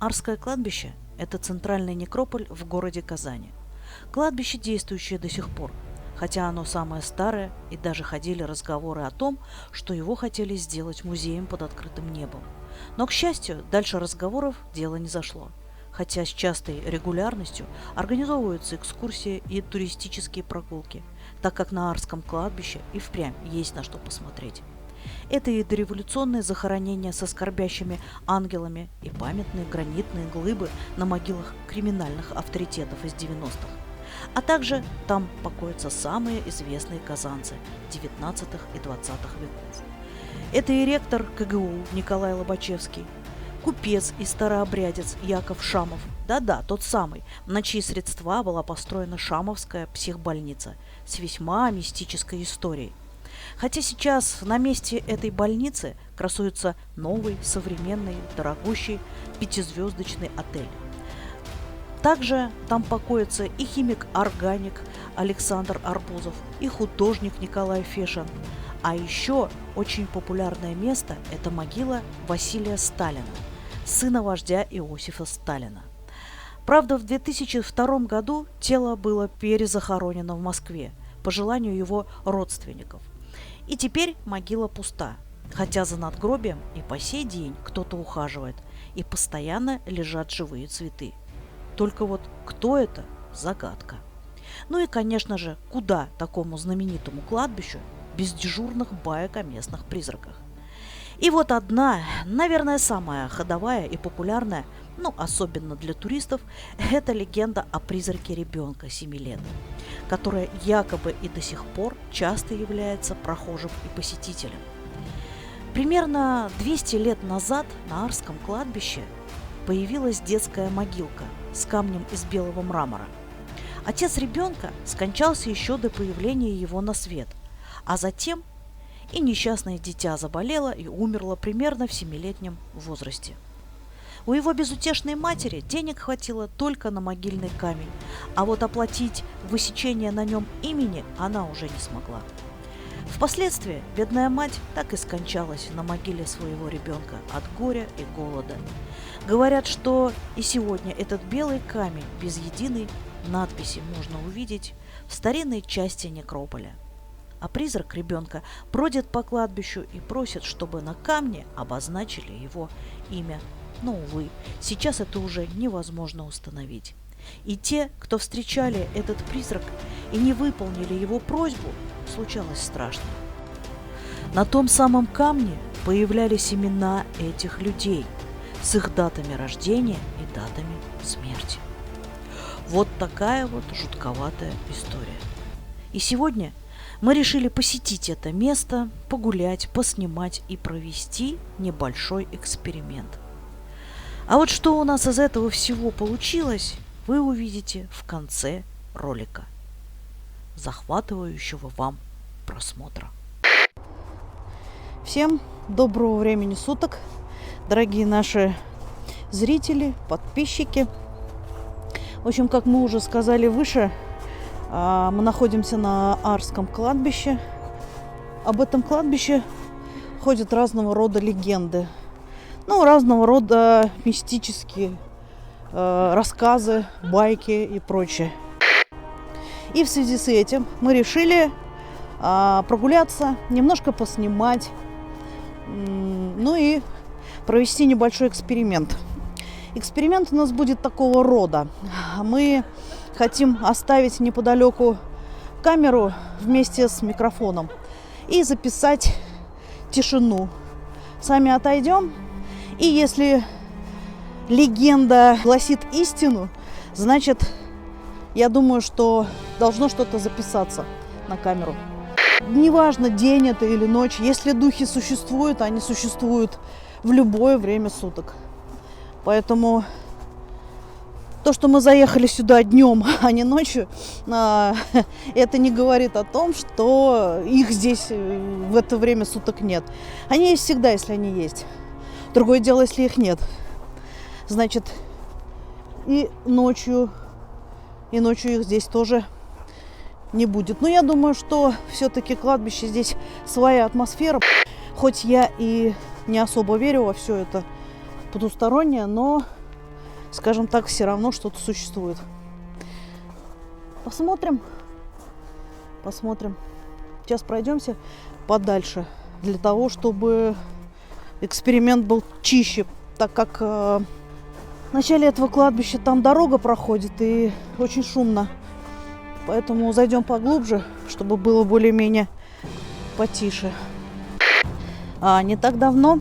Арское кладбище – это центральный некрополь в городе Казани. Кладбище, действующее до сих пор, хотя оно самое старое, и даже ходили разговоры о том, что его хотели сделать музеем под открытым небом. Но, к счастью, дальше разговоров дело не зашло, хотя с частой регулярностью организовываются экскурсии и туристические прогулки, так как на Арском кладбище и впрямь есть на что посмотреть. Это и дореволюционные захоронения со скорбящими ангелами и памятные гранитные глыбы на могилах криминальных авторитетов из 90-х. А также там покоятся самые известные казанцы 19 и 20 веков. Это и ректор КГУ Николай Лобачевский, купец и старообрядец Яков Шамов, да-да, тот самый, на чьи средства была построена Шамовская психбольница с весьма мистической историей. Хотя сейчас на месте этой больницы красуется новый, современный, дорогущий пятизвездочный отель. Также там покоится и химик-органик Александр Арбузов, и художник Николай Фешин. А еще очень популярное место – это могила Василия Сталина, сына вождя Иосифа Сталина. Правда, в 2002 году тело было перезахоронено в Москве по желанию его родственников. И теперь могила пуста, хотя за надгробием и по сей день кто-то ухаживает, и постоянно лежат живые цветы. Только вот кто это – загадка. Ну и, конечно же, куда такому знаменитому кладбищу без дежурных баек о местных призраках? И вот одна, наверное, самая ходовая и популярная, особенно для туристов, это легенда о призраке ребенка 7 лет, которая якобы и до сих пор часто является прохожим и посетителем. Примерно 200 лет назад на Арском кладбище появилась детская могилка с камнем из белого мрамора. Отец ребенка скончался еще до появления его на свет, а затем и несчастное дитя заболело и умерло примерно в 7-летнем возрасте. У его безутешной матери денег хватило только на могильный камень, а вот оплатить высечение на нем имени она уже не смогла. Впоследствии бедная мать так и скончалась на могиле своего ребенка от горя и голода. Говорят, что и сегодня этот белый камень без единой надписи можно увидеть в старинной части некрополя. А призрак ребенка бродит по кладбищу и просит, чтобы на камне обозначили его имя. Но, увы, сейчас это уже невозможно установить. И те, кто встречали этот призрак и не выполнили его просьбу, случалось страшно. На том самом камне появлялись имена этих людей с их датами рождения и датами смерти. Вот такая вот жутковатая история. И сегодня мы решили посетить это место, погулять, поснимать и провести небольшой эксперимент. А вот что у нас из этого всего получилось, вы увидите в конце ролика, захватывающего вам просмотра. Всем доброго времени суток, дорогие наши зрители, подписчики. В общем, как мы уже сказали выше, мы находимся на Арском кладбище. Об этом кладбище ходят разного рода легенды. Разного рода мистические рассказы, байки и прочее. И в связи с этим мы решили прогуляться, немножко поснимать, и провести небольшой эксперимент. Эксперимент у нас будет такого рода. Мы хотим оставить неподалеку камеру вместе с микрофоном и записать тишину. Сами отойдем. И если легенда гласит истину, значит, я думаю, что должно что-то записаться на камеру. Неважно, день это или ночь, если духи существуют, они существуют в любое время суток. Поэтому то, что мы заехали сюда днем, а не ночью, это не говорит о том, что их здесь в это время суток нет. Они есть всегда, если они есть. Другое дело, если их нет. Значит, и ночью их здесь тоже не будет. Но я думаю, что все-таки кладбище здесь своя атмосфера. Хоть я и не особо верю во все это потустороннее, но скажем так, все равно что-то существует. Посмотрим. Посмотрим. Сейчас пройдемся подальше, для того, чтобы эксперимент был чище, так как в начале этого кладбища там дорога проходит и очень шумно. Поэтому зайдем поглубже, чтобы было более-менее потише. Не так давно,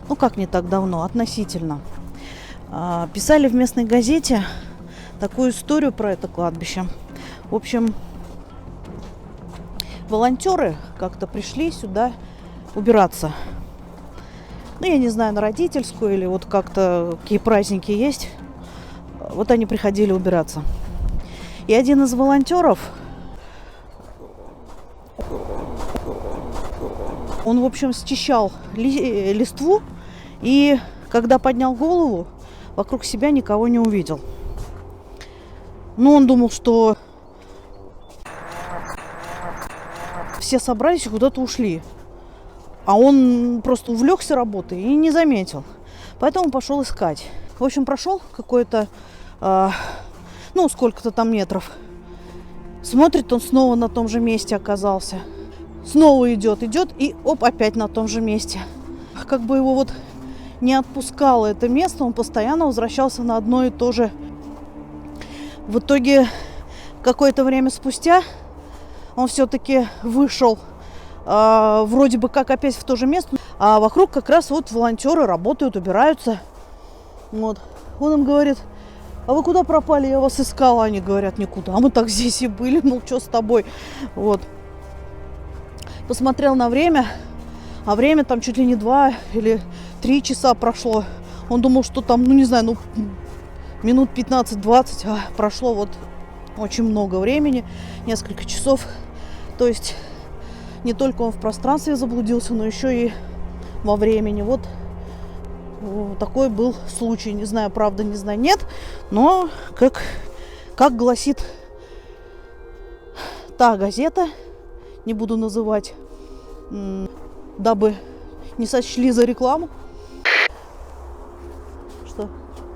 ну как не так давно, относительно, писали в местной газете такую историю про это кладбище. В общем, волонтеры как-то пришли сюда убираться. Ну, я не знаю, на родительскую или вот как-то какие праздники есть. Вот они приходили убираться. И один из волонтеров, он, в общем, счищал листву, и когда поднял голову, вокруг себя никого не увидел. Ну, он думал, что все собрались и куда-то ушли. А он просто увлекся работой и не заметил. Поэтому пошел искать. В общем, прошел какой-то, сколько-то там метров. Смотрит, он снова на том же месте оказался. Снова идет и опять на том же месте. Как бы его вот не отпускало это место, он постоянно возвращался на одно и то же. В итоге, какое-то время спустя, он все-таки вышел вроде бы как опять в то же место, а вокруг как раз вот волонтеры работают, убираются. Вот. Он им говорит: а вы куда пропали? Я вас искала. Они говорят: никуда. А мы так здесь и были. Ну, что с тобой? Вот. Посмотрел на время, а время там чуть ли не 2 или 3 часа прошло. Он думал, что там, минут 15-20, а прошло вот очень много времени, несколько часов. То есть не только он в пространстве заблудился, но еще и во времени. Вот такой был случай. Не знаю, правда, не знаю, нет. Но, как гласит та газета, не буду называть, дабы не сочли за рекламу. Что?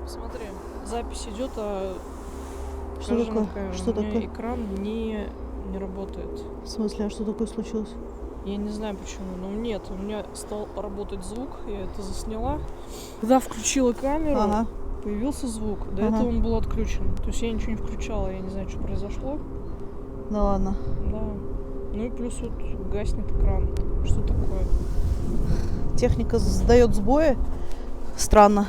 Смотри, запись идет, а что такое? Что такое? Экран не работает. В смысле, а что такое случилось? Я не знаю почему, но нет, у меня стал работать звук, я это засняла. Когда включила камеру, появился звук. До этого он был отключен. То есть я ничего не включала, я не знаю, что произошло. Да ладно. Да. Ну и плюс вот гаснет экран. Что такое? Техника сдает сбои. Странно.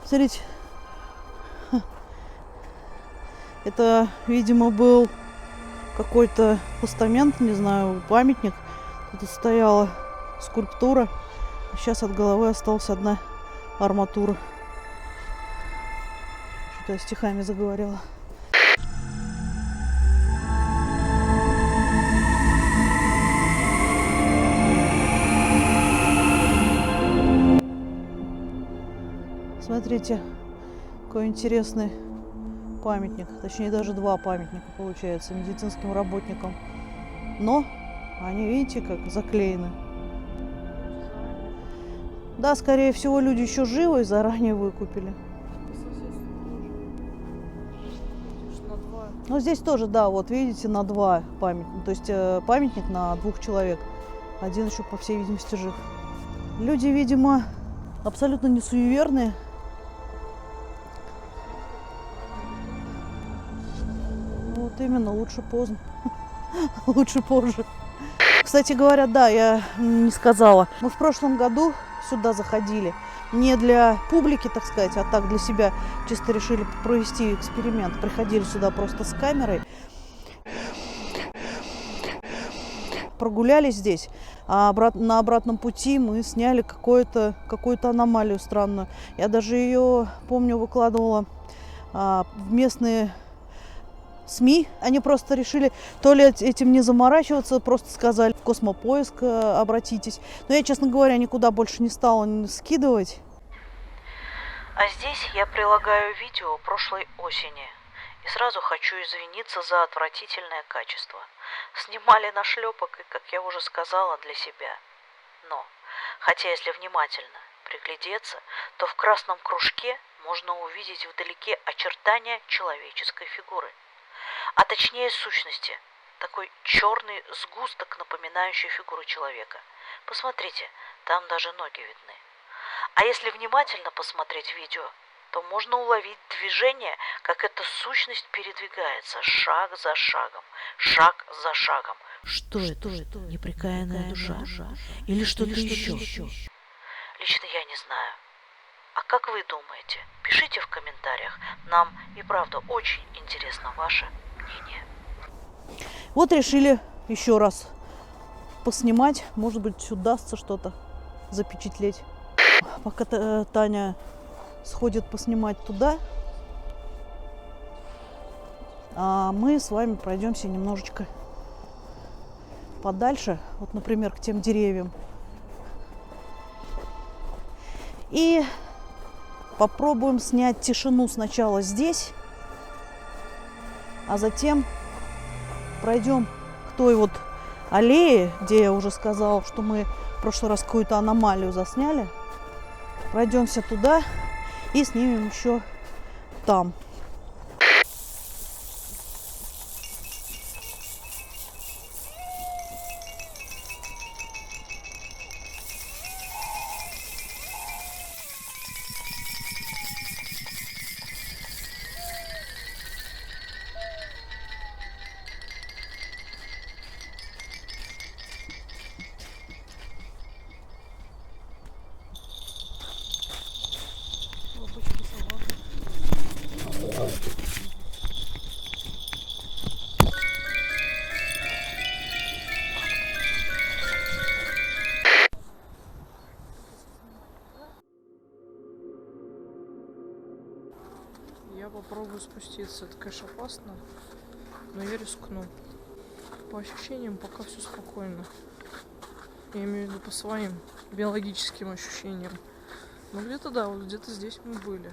Смотрите, это, видимо, был какой-то постамент, не знаю, памятник. Тут стояла скульптура. Сейчас от головы осталась одна арматура. Что-то я стихами заговорила. Смотрите, какой интересный памятник. Точнее, даже 2 памятника получается медицинским работникам. Но они, видите, как заклеены. Да, скорее всего, люди еще живы и заранее выкупили. Но здесь тоже, да, вот видите, на 2 памятника. То есть памятник на 2 человек. Один еще, по всей видимости, жив. Люди, видимо, абсолютно не суеверные. Вот именно, лучше поздно. Лучше позже. Кстати говоря, да, я не сказала. Мы в прошлом году сюда заходили. Не для публики, так сказать, а так для себя. Чисто решили провести эксперимент. Приходили сюда просто с камерой. Прогулялись здесь. А на обратном пути мы сняли какую-то аномалию странную. Я даже ее, помню, выкладывала в местные СМИ. Они просто решили то ли этим не заморачиваться, просто сказали в Космопоиск обратитесь. Но я, честно говоря, никуда больше не стала скидывать. А здесь я прилагаю видео прошлой осени. И сразу хочу извиниться за отвратительное качество. Снимали на шлепок и, как я уже сказала, для себя. Но, хотя если внимательно приглядеться, то в красном кружке можно увидеть вдалеке очертания человеческой фигуры. А точнее сущности. Такой черный сгусток, напоминающий фигуру человека. Посмотрите, там даже ноги видны. А если внимательно посмотреть видео, то можно уловить движение, как эта сущность передвигается шаг за шагом, шаг за шагом. Что это? Непрекаянная душа? Или что-то еще? Лично я не знаю. А как вы думаете? Пишите в комментариях. Нам и правда очень интересно ваше мнение. Вот решили еще раз поснимать. Может быть, удастся что-то запечатлеть. Пока Таня сходит поснимать туда, а мы с вами пройдемся немножечко подальше. Вот, например, к тем деревьям. И попробуем снять тишину сначала здесь, а затем пройдем к той вот аллее, где я уже сказала, что мы в прошлый раз какую-то аномалию засняли. Пройдемся туда и снимем еще там. Я попробую спуститься. Это, конечно, опасно, но я рискну. По ощущениям пока все спокойно. Я имею в виду по своим биологическим ощущениям. Ну где-то да, вот где-то здесь мы были.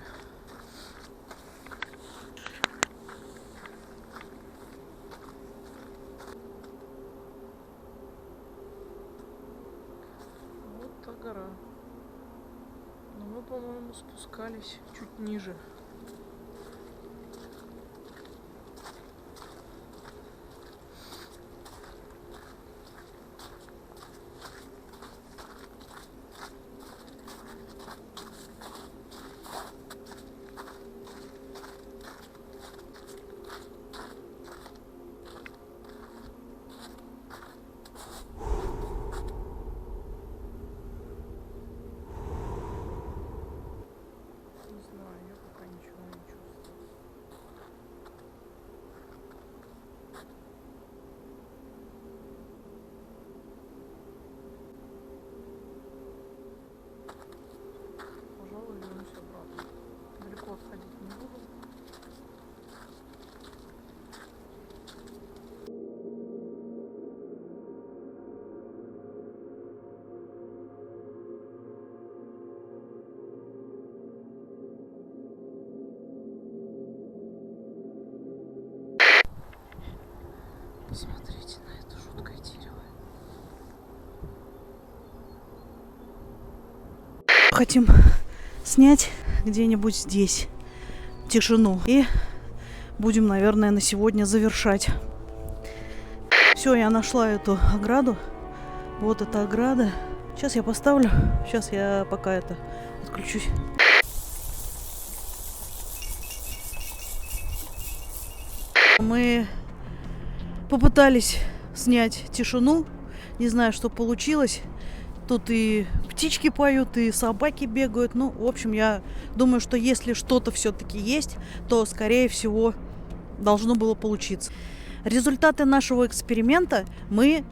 Вот та гора. Но мы, по-моему, спускались чуть ниже. Отходить не буду. Посмотрите на это жуткое дерево. Хотим снять где-нибудь здесь тишину. И будем, наверное, на сегодня завершать. Все, я нашла эту ограду. Вот эта ограда. Сейчас я поставлю. Сейчас я пока это отключусь. Мы попытались снять тишину. Не знаю, что получилось. Тут и птички поют, и собаки бегают. Ну, в общем, я думаю, что если что-то все-таки есть, то, скорее всего, должно было получиться. Результаты нашего эксперимента мы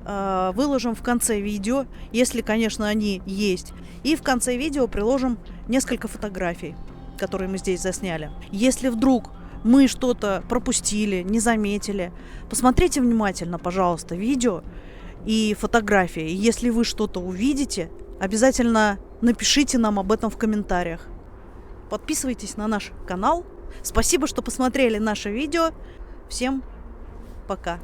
выложим в конце видео, если, конечно, они есть. И в конце видео приложим несколько фотографий, которые мы здесь засняли. Если вдруг мы что-то пропустили, не заметили. Посмотрите внимательно, пожалуйста, видео и фотографии. И если вы что-то увидите, обязательно напишите нам об этом в комментариях. Подписывайтесь на наш канал. Спасибо, что посмотрели наше видео. Всем пока.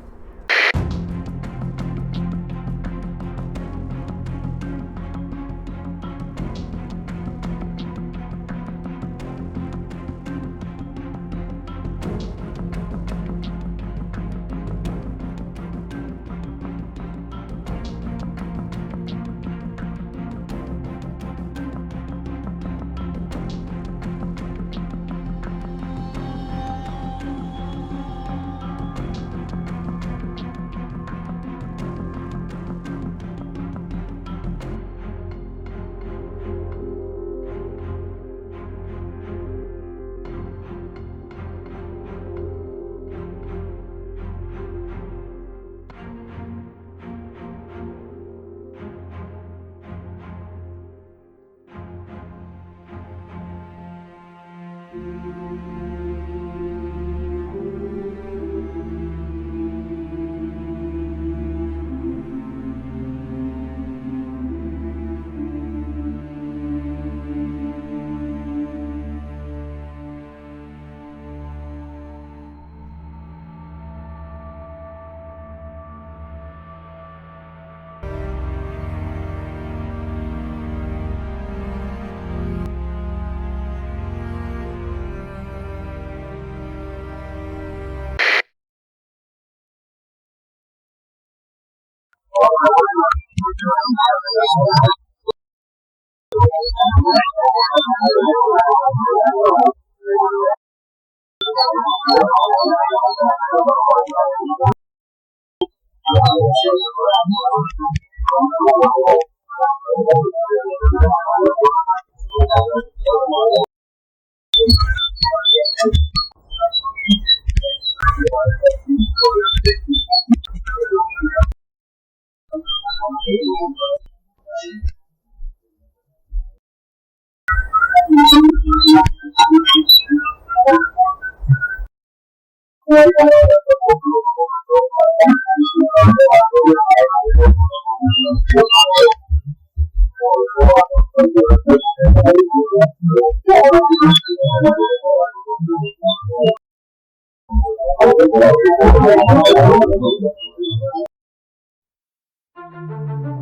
Thank you.